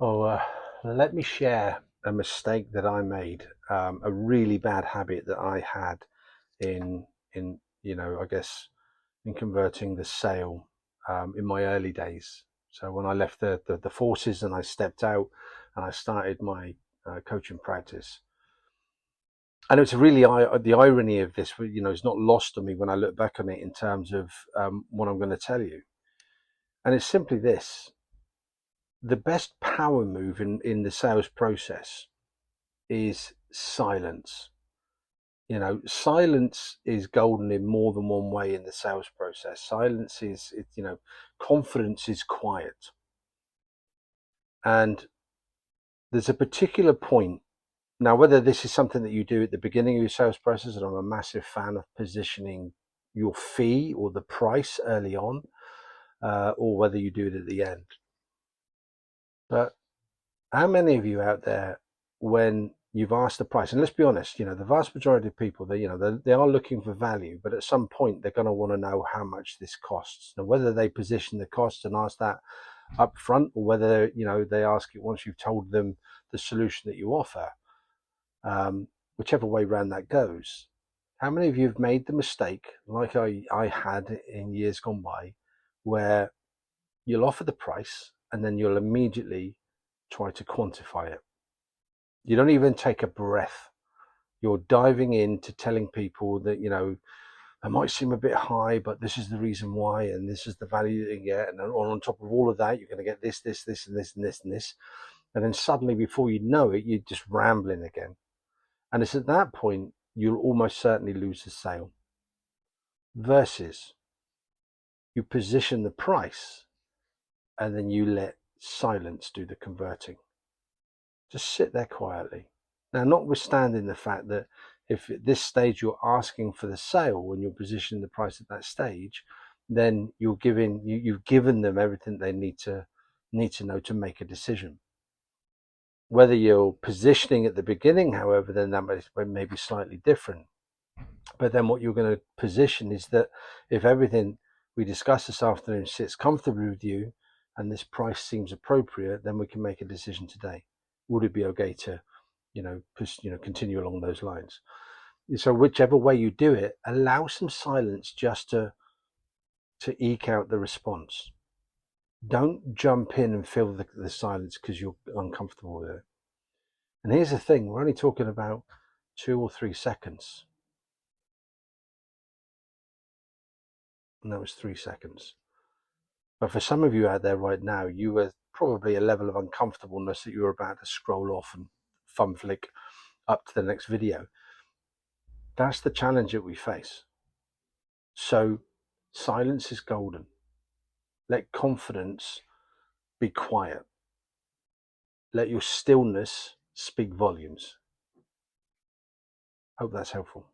Oh, let me share a mistake that I made, a really bad habit that I had in I guess in converting the sale in my early days. So when I left the forces and I stepped out and I started my coaching practice, and it's really the irony of this, is not lost on me when I look back on it in terms of what I'm going to tell you, and it's simply this: the best power move in the sales process is silence. Silence is golden in more than one way in the sales process. Silence is, confidence is quiet. And there's a particular point. Now, whether this is something that you do at the beginning of your sales process, and I'm a massive fan of positioning your fee or the price early on, or whether you do it at the end. But how many of you out there, when you've asked the price, and let's be honest, the vast majority of people, they are looking for value, but at some point they're going to want to know how much this costs. Now, whether they position the cost and ask that up front, or whether they ask it once you've told them the solution that you offer, whichever way round that goes. How many of you have made the mistake, like I had in years gone by, where you'll offer the price and then you'll immediately try to quantify it? You don't even take a breath. You're diving into telling people that, it might seem a bit high, but this is the reason why, and this is the value that you get. And then on top of all of that, you're going to get this, and this, and this, and this. And then suddenly, before you know it, you're just rambling again. And it's at that point, you'll almost certainly lose the sale. Versus you position the price and then you let silence do the converting. Just sit there quietly. Now, notwithstanding the fact that if at this stage you're asking for the sale when you're positioning the price at that stage, then you've given them everything they need to know to make a decision. Whether you're positioning at the beginning, however, then that may be slightly different. But then what you're going to position is that if everything we discuss this afternoon sits comfortably with you and this price seems appropriate, then we can make a decision today. Would it be okay to continue along those lines? So whichever way you do it, allow some silence just to eke out the response. Don't jump in and fill the silence because you're uncomfortable with it. And here's the thing: we're only talking about 2 or 3 seconds. And that was 3 seconds. But for some of you out there right now, you were probably a level of uncomfortableness that you were about to scroll off and thumb flick up to the next video. That's the challenge that we face. So silence is golden. Let confidence be quiet. Let your stillness speak volumes. Hope that's helpful.